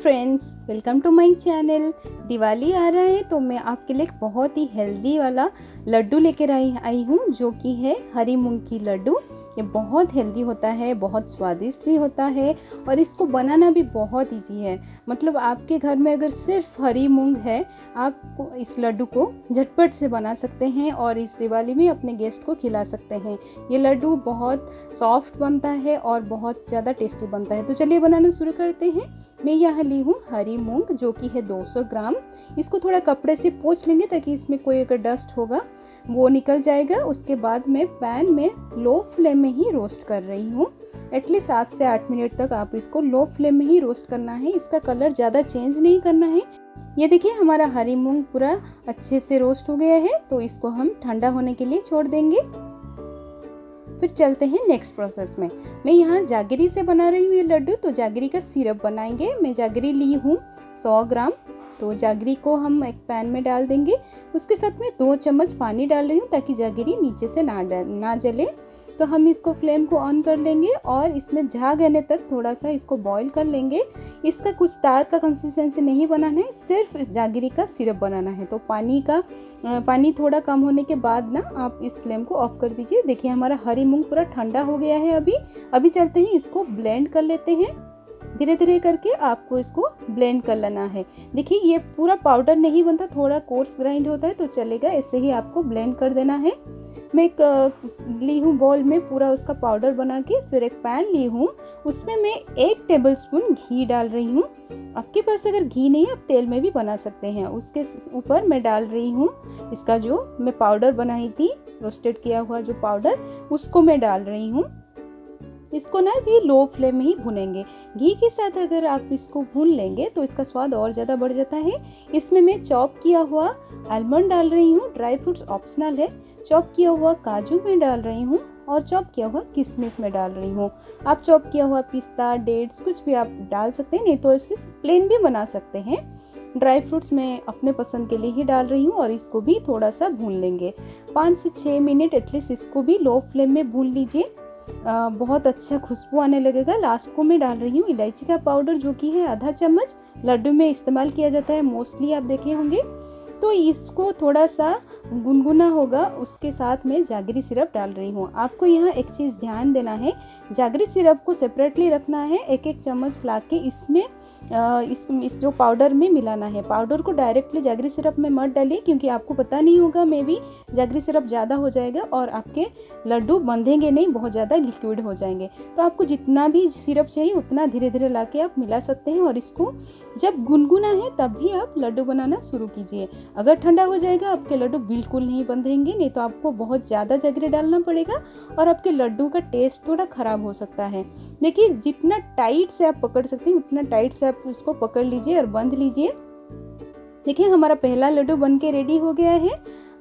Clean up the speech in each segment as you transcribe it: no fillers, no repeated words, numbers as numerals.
Friends, welcome to my channel. Diwali आ रहा है तो मैं आपके लिए एक बहुत ही हेल्दी वाला लड्डू लेकर आई हूँ, जो कि है हरी मूंग की लड्डू। ये बहुत हेल्दी होता है, बहुत स्वादिष्ट भी होता है और इसको बनाना भी बहुत इजी है। मतलब आपके घर में अगर सिर्फ हरी मूंग है, आप इस लड्डू को झटपट से बना सकते हैं और इस दिवाली में अपने गेस्ट को खिला सकते हैं। ये लड्डू बहुत सॉफ्ट बनता है और बहुत ज़्यादा टेस्टी बनता है। तो चलिए बनाना शुरू करते हैं। मैं यहाँ ली हूँ हरी मूंग, जो कि है 200 ग्राम। इसको थोड़ा कपड़े से पोंछ लेंगे ताकि इसमें कोई अगर डस्ट होगा वो निकल जाएगा। उसके बाद मैं पैन में लो फ्लेम में ही रोस्ट कर रही हूँ। एटलीस्ट 7 से 8 मिनट तक आप इसको लो फ्लेम में ही रोस्ट करना है। इसका कलर ज़्यादा चेंज नहीं करना है। ये देखिए हमारा हरी मूंग पूरा अच्छे से रोस्ट हो गया है, तो इसको हम ठंडा होने के लिए छोड़ देंगे। फिर चलते हैं नेक्स्ट प्रोसेस में। मैं यहाँ जागरी से बना रही हूँ ये लड्डू, तो जागरी का सिरप बनाएंगे। मैं जागरी ली हूँ 100 ग्राम। तो जागरी को हम एक पैन में डाल देंगे। उसके साथ में 2 चम्मच पानी डाल रही हूँ ताकि जागरी नीचे से ना जले। तो हम इसको फ्लेम को ऑन कर लेंगे और इसमें झाग आने तक थोड़ा सा इसको बॉईल कर लेंगे। इसका कुछ तार का कंसिस्टेंसी नहीं बनाना है, सिर्फ इस जागरी का सिरप बनाना है। तो पानी थोड़ा कम होने के बाद ना आप इस फ्लेम को ऑफ कर दीजिए। देखिए हमारा हरी मूंग पूरा ठंडा हो गया है। अभी चलते हैं, इसको ब्लेंड कर लेते हैं। धीरे धीरे करके आपको इसको ब्लेंड कर लेना है। देखिए ये पूरा पाउडर नहीं बनता, थोड़ा कोर्स ग्राइंड होता है तो चलेगा, ऐसे ही आपको ब्लेंड कर देना है। मैं एक ली हूँ बॉल में पूरा उसका पाउडर बना के। फिर एक पैन ली हूँ, उसमें मैं 1 टेबलस्पून घी डाल रही हूँ। आपके पास अगर घी नहीं है आप तेल में भी बना सकते हैं। उसके ऊपर मैं डाल रही हूँ इसका जो मैं पाउडर बनाई थी, रोस्टेड किया हुआ जो पाउडर, उसको मैं डाल रही हूँ। इसको ना भी लो फ्लेम में ही भुनेंगे। घी के साथ अगर आप इसको भून लेंगे तो इसका स्वाद और ज़्यादा बढ़ जाता है। इसमें मैं चॉप किया हुआ आलमंड डाल रही हूँ। ड्राई फ्रूट्स ऑप्शनल है। चॉप किया हुआ काजू में डाल रही हूँ और चॉप किया हुआ किशमिश में डाल रही हूँ। आप चॉप किया हुआ पिस्ता, डेट्स कुछ भी आप डाल सकते हैं, नहीं तो इसे प्लेन भी बना सकते हैं। ड्राई फ्रूट्स मैं अपने पसंद के लिए ही डाल रही हूँ और इसको भी थोड़ा सा भून लेंगे। 5 से 6 मिनट एटलीस्ट इसको भी लो फ्लेम में भून लीजिए। बहुत अच्छा खुशबू आने लगेगा। लास्ट को मैं डाल रही हूँ इलायची का पाउडर, जो कि है आधा चम्मच। लड्डू में इस्तेमाल किया जाता है मोस्टली, आप देखे होंगे। तो इसको थोड़ा सा गुनगुना होगा, उसके साथ में जागरी सिरप डाल रही हूँ। आपको यहाँ एक चीज़ ध्यान देना है, जागरी सिरप को सेपरेटली रखना है। 1-1 चम्मच ला के इसमें इस जो पाउडर में मिलाना है। पाउडर को डायरेक्टली जागरी सिरप में मत डालिए, क्योंकि आपको पता नहीं होगा, मे भी जागरी सिरप ज़्यादा हो जाएगा और आपके लड्डू बंधेंगे नहीं, बहुत ज़्यादा लिक्विड हो जाएंगे। तो आपको जितना भी सिरप चाहिए उतना धीरे धीरे ला के आप मिला सकते हैं और इसको जब गुनगुना है तब भी आप लड्डू बनाना शुरू कीजिए। अगर ठंडा हो जाएगा आपके लड्डू बिल्कुल नहीं बंधेंगे, नहीं तो आपको बहुत ज़्यादा जागरी डालना पड़ेगा और आपके लड्डू का टेस्ट थोड़ा ख़राब हो सकता है। देखिए जितना टाइट से आप पकड़ सकते हैं उतना टाइट से आप इसको पकड़ लीजिए और बंध लीजिए। देखिए हमारा पहला लड्डू बन के रेडी हो गया है।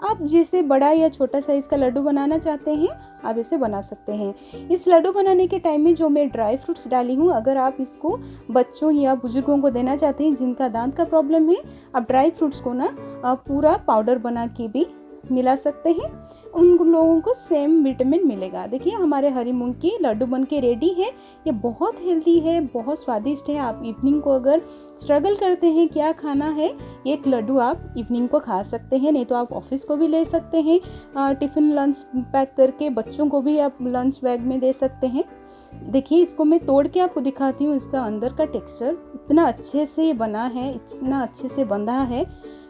आप जैसे बड़ा या छोटा साइज का लड्डू बनाना चाहते हैं आप इसे बना सकते हैं। इस लड्डू बनाने के टाइम में जो मैं ड्राई फ्रूट्स डाली हूँ, अगर आप इसको बच्चों या बुजुर्गों को देना चाहते हैं जिनका दांत का प्रॉब्लम है, आप ड्राई फ्रूट्स को ना पूरा पाउडर बना के भी मिला सकते हैं। उन लोगों को सेम विटामिन मिलेगा। देखिए हमारे हरी मूंग की लड्डू बन के रेडी है। ये बहुत हेल्दी है, बहुत स्वादिष्ट है। आप इवनिंग को अगर स्ट्रगल करते हैं क्या खाना है, एक लड्डू आप इवनिंग को खा सकते हैं, नहीं तो आप ऑफिस को भी ले सकते हैं। टिफ़िन लंच पैक करके बच्चों को भी आप लंच बैग में दे सकते हैं। देखिए इसको मैं तोड़ के आपको दिखाती हूँ। इसका अंदर का टेक्सचर इतना अच्छे से बना है, इतना अच्छे से बंधा है।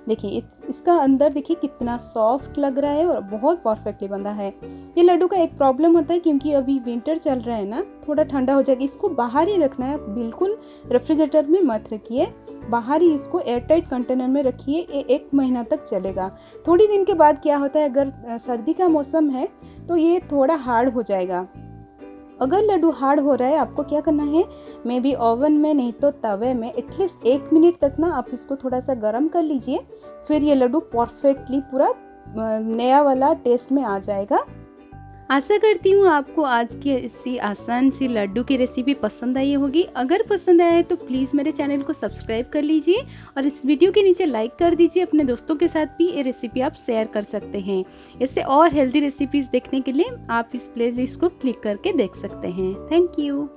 देखिए इसका अंदर देखिए कितना सॉफ्ट लग रहा है और बहुत परफेक्टली बंधा है। ये लड्डू का एक प्रॉब्लम होता है, क्योंकि अभी विंटर चल रहा है ना, थोड़ा ठंडा हो जाएगा। इसको बाहर ही रखना है, बिल्कुल रेफ्रिजरेटर में मत रखिए, बाहर ही इसको एयरटाइट कंटेनर में रखिए। 1 महीना तक चलेगा। थोड़ी दिन के बाद क्या होता है, अगर सर्दी का मौसम है तो ये थोड़ा हार्ड हो जाएगा। अगर लड्डू हार्ड हो रहा है आपको क्या करना है, मे बी ओवन में नहीं तो तवे में एटलीस्ट 1 मिनट तक ना आप इसको थोड़ा सा गर्म कर लीजिए। फिर ये लड्डू परफेक्टली पूरा नया वाला टेस्ट में आ जाएगा। आशा करती हूँ आपको आज की इसी आसान सी लड्डू की रेसिपी पसंद आई होगी। अगर पसंद आया है तो प्लीज़ मेरे चैनल को सब्सक्राइब कर लीजिए और इस वीडियो के नीचे लाइक कर दीजिए। अपने दोस्तों के साथ भी ये रेसिपी आप शेयर कर सकते हैं। इससे और हेल्दी रेसिपीज़ देखने के लिए आप इस प्लेलिस्ट को क्लिक करके देख सकते हैं। Thank you.